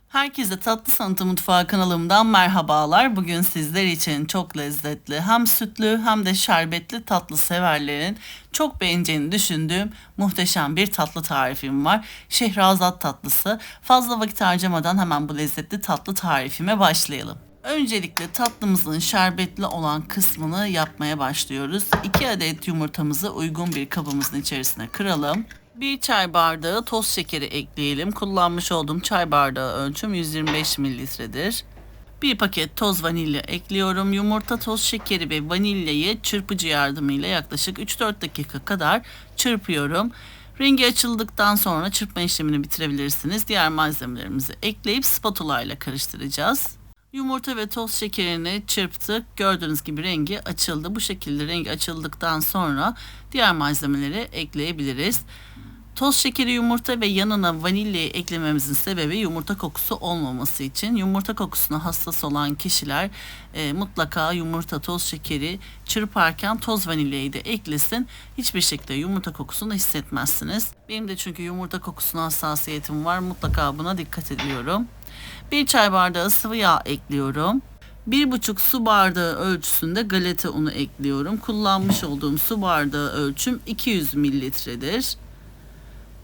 Herkese Tatlı Sanatı Mutfağı kanalımdan merhabalar. Bugün sizler için çok lezzetli, hem sütlü hem de şerbetli tatlı severlerin çok beğeneceğini düşündüğüm muhteşem bir tatlı tarifim var. Şehrazat tatlısı. Fazla vakit harcamadan hemen bu lezzetli tatlı tarifime başlayalım. Öncelikle tatlımızın şerbetli olan kısmını yapmaya başlıyoruz. 2 adet yumurtamızı uygun bir kabımızın içerisine kıralım. 1 çay bardağı toz şekeri ekleyelim. Kullanmış olduğum çay bardağı ölçüm 125 mililitredir. 1 paket toz vanilya ekliyorum. Yumurta, toz şekeri ve vanilyayı çırpıcı yardımıyla yaklaşık 3-4 dakika kadar çırpıyorum. Rengi açıldıktan sonra çırpma işlemini bitirebilirsiniz. Diğer malzemelerimizi ekleyip spatula ile karıştıracağız. Yumurta ve toz şekerini çırptık. Gördüğünüz gibi rengi açıldı. Bu şekilde rengi açıldıktan sonra diğer malzemeleri ekleyebiliriz. Toz şekeri, yumurta ve yanına vanilyayı eklememizin sebebi yumurta kokusu olmaması için. Yumurta kokusuna hassas olan kişiler mutlaka yumurta, toz şekeri çırparken toz vanilyayı da eklesin. Hiçbir şekilde yumurta kokusunu hissetmezsiniz. Benim de çünkü yumurta kokusuna hassasiyetim var. Mutlaka buna dikkat ediyorum. 1 çay bardağı sıvı yağ ekliyorum. 1,5 su bardağı ölçüsünde galeta unu ekliyorum. Kullanmış olduğum su bardağı ölçüm 200 mililitredir.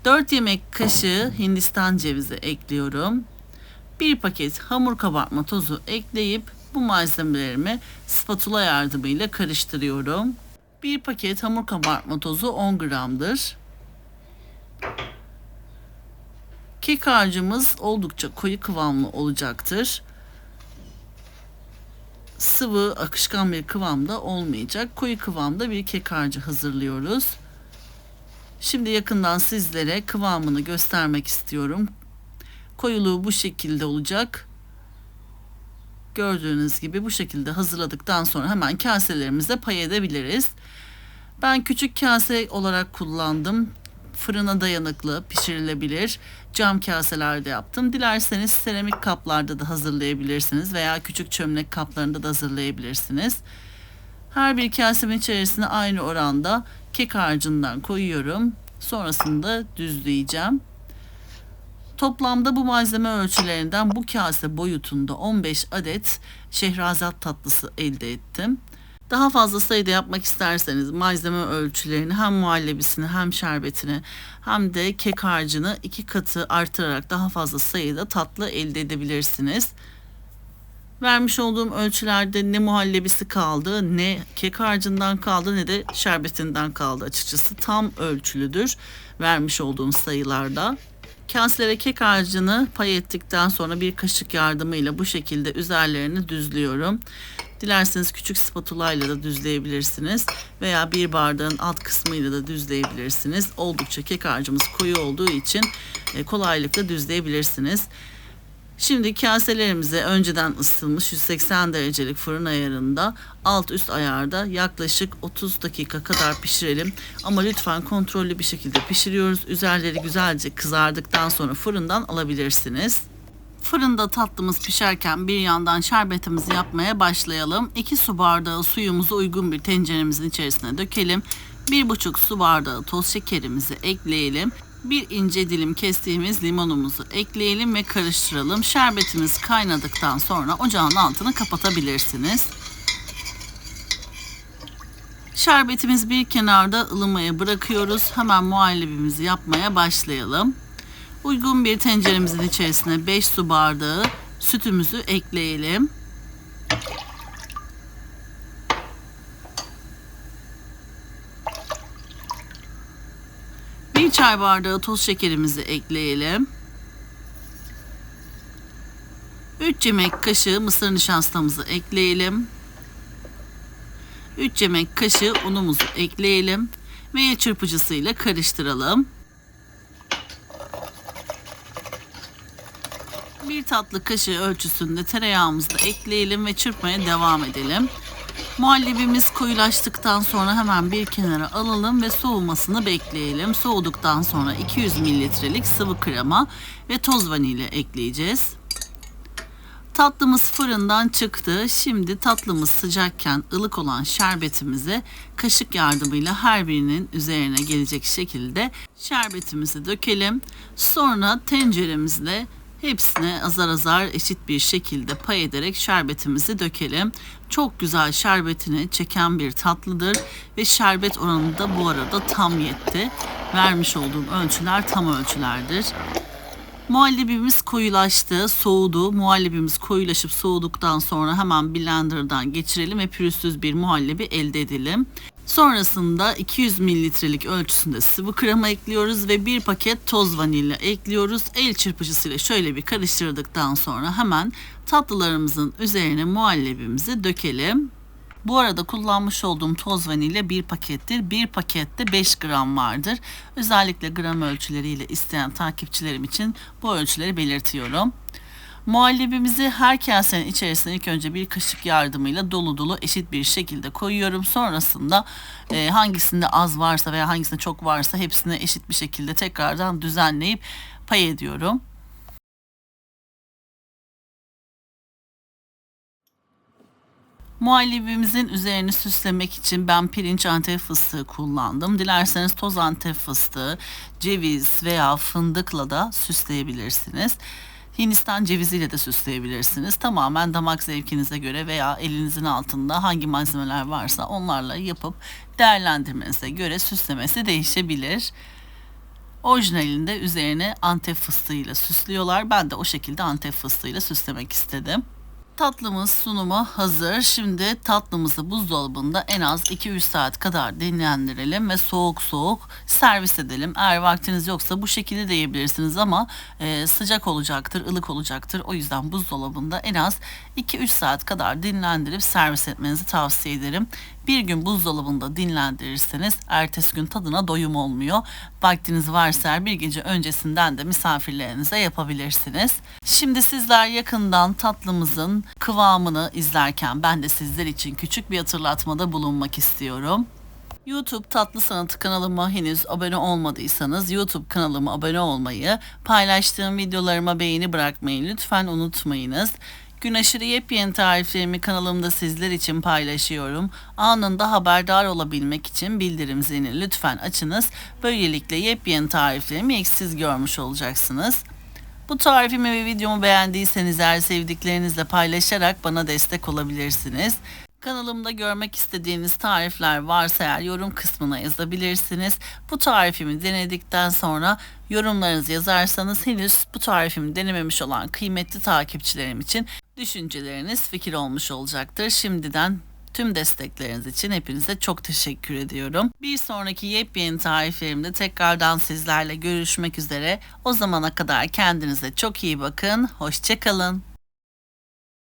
4 yemek kaşığı Hindistan cevizi ekliyorum. 1 paket hamur kabartma tozu ekleyip bu malzemelerimi spatula yardımıyla karıştırıyorum. 1 paket hamur kabartma tozu 10 gramdır. Kek harcımız oldukça koyu kıvamlı olacaktır. Sıvı, akışkan bir kıvamda olmayacak. Koyu kıvamda bir kek harcı hazırlıyoruz. Şimdi yakından sizlere kıvamını göstermek istiyorum. Koyuluğu bu şekilde olacak. Gördüğünüz gibi bu şekilde hazırladıktan sonra hemen kaselerimize pay edebiliriz. Ben küçük kase olarak kullandım. Fırına dayanıklı, pişirilebilir cam kaselerde yaptım. Dilerseniz seramik kaplarda da hazırlayabilirsiniz veya küçük çömlek kaplarında da hazırlayabilirsiniz. Her bir kasemin içerisine aynı oranda kek harcından koyuyorum. Sonrasında düzleyeceğim. Toplamda bu malzeme ölçülerinden bu kase boyutunda 15 adet şehrazat tatlısı elde ettim. Daha fazla sayıda yapmak isterseniz malzeme ölçülerini hem muhallebisini hem şerbetini hem de kek harcını 2 katı artırarak daha fazla sayıda tatlı elde edebilirsiniz. Vermiş olduğum ölçülerde ne muhallebisi kaldı, ne kek harcından kaldı, ne de şerbetinden kaldı açıkçası. Tam ölçülüdür vermiş olduğum sayılarda. Kaselere kek harcını pay ettikten sonra bir kaşık yardımıyla bu şekilde üzerlerini düzlüyorum. Dilerseniz küçük spatula ile de düzleyebilirsiniz veya bir bardağın alt kısmıyla da düzleyebilirsiniz. Oldukça kek harcımız koyu olduğu için kolaylıkla düzleyebilirsiniz. Şimdi kaselerimize önceden ısıtılmış 180 derecelik fırın ayarında alt üst ayarda yaklaşık 30 dakika kadar pişirelim. Ama lütfen kontrollü bir şekilde pişiriyoruz. Üzerleri güzelce kızardıktan sonra fırından alabilirsiniz. Fırında tatlımız pişerken bir yandan şerbetimizi yapmaya başlayalım. 2 su bardağı suyumuzu uygun bir tenceremizin içerisine dökelim. 1,5 su bardağı toz şekerimizi ekleyelim. Bir ince dilim kestiğimiz limonumuzu ekleyelim ve karıştıralım. Şerbetimiz kaynadıktan sonra ocağın altını kapatabilirsiniz. Şerbetimiz bir kenarda ılımaya bırakıyoruz. Hemen muhallebimizi yapmaya başlayalım. Uygun bir tenceremizin içerisine 5 su bardağı sütümüzü ekleyelim. Bir çay bardağı toz şekerimizi ekleyelim. 3 yemek kaşığı mısır nişastamızı ekleyelim. 3 yemek kaşığı unumuzu ekleyelim ve el çırpıcısıyla karıştıralım. 1 tatlı kaşığı ölçüsünde tereyağımızı da ekleyelim ve çırpmaya devam edelim. Muhallebimiz koyulaştıktan sonra hemen bir kenara alalım ve soğumasını bekleyelim. Soğuduktan sonra 200 mililitrelik sıvı krema ve toz vanilya ekleyeceğiz. Tatlımız fırından çıktı. Şimdi tatlımız sıcakken ılık olan şerbetimizi kaşık yardımıyla her birinin üzerine gelecek şekilde şerbetimizi dökelim. Sonra tenceremizle Hepsini azar azar eşit bir şekilde pay ederek şerbetimizi dökelim. Çok güzel şerbetini çeken bir tatlıdır ve şerbet oranı da bu arada tam yetti. Vermiş olduğum ölçüler tam ölçülerdir. Muhallebimiz koyulaştı, soğudu. Muhallebimiz koyulaşıp soğuduktan sonra hemen blenderdan geçirelim ve pürüzsüz bir muhallebi elde edelim. Sonrasında 200 mililitrelik ölçüsünde sıvı krema ekliyoruz ve bir paket toz vanilya ekliyoruz. El çırpıcısıyla şöyle bir karıştırdıktan sonra hemen tatlılarımızın üzerine muhallebimizi dökelim. Bu arada kullanmış olduğum toz vanilya bir pakettir. Bir pakette 5 gram vardır. Özellikle gram ölçüleriyle isteyen takipçilerim için bu ölçüleri belirtiyorum. Muhallebimizi her kasenin içerisine ilk önce bir kaşık yardımıyla dolu dolu eşit bir şekilde koyuyorum. Sonrasında hangisinde az varsa veya hangisinde çok varsa hepsini eşit bir şekilde tekrardan düzenleyip pay ediyorum. Muhallebimizin üzerini süslemek için ben pirinç antep fıstığı kullandım. Dilerseniz toz antep fıstığı, ceviz veya fındıkla da süsleyebilirsiniz. Hindistan ceviziyle de süsleyebilirsiniz. Tamamen damak zevkinize göre veya elinizin altında hangi malzemeler varsa onlarla yapıp değerlendirmenize göre süslemesi değişebilir. Orijinalinde üzerine antep fıstığıyla süslüyorlar. Ben de o şekilde antep fıstığıyla süslemek istedim. Tatlımız sunuma hazır. Şimdi tatlımızı buzdolabında en az 2-3 saat kadar dinlendirelim ve soğuk soğuk servis edelim. Eğer vaktiniz yoksa bu şekilde de yiyebilirsiniz ama sıcak olacaktır, ılık olacaktır. O yüzden buzdolabında en az 2-3 saat kadar dinlendirip servis etmenizi tavsiye ederim. Bir gün buzdolabında dinlendirirseniz ertesi gün tadına doyum olmuyor. Vaktiniz varsa eğer bir gece öncesinden de misafirlerinize yapabilirsiniz. Şimdi sizler yakından tatlımızın kıvamını izlerken ben de sizler için küçük bir hatırlatmada bulunmak istiyorum. YouTube Tatlı Sanatı kanalıma henüz abone olmadıysanız YouTube kanalıma abone olmayı, paylaştığım videolarıma beğeni bırakmayı lütfen unutmayınız. Gün aşırı yepyeni tariflerimi kanalımda sizler için paylaşıyorum. Anında haberdar olabilmek için bildirim zilini lütfen açınız. Böylelikle yepyeni tariflerimi eksiksiz görmüş olacaksınız. Bu tarifimi ve videomu beğendiyseniz eğer sevdiklerinizle paylaşarak bana destek olabilirsiniz. Kanalımda görmek istediğiniz tarifler varsa eğer yorum kısmına yazabilirsiniz. Bu tarifimi denedikten sonra yorumlarınızı yazarsanız henüz bu tarifimi denememiş olan kıymetli takipçilerim için düşünceleriniz fikir olmuş olacaktır. Şimdiden tüm destekleriniz için hepinize çok teşekkür ediyorum. Bir sonraki yepyeni tariflerimde tekrardan sizlerle görüşmek üzere. O zamana kadar kendinize çok iyi bakın. Hoşça kalın.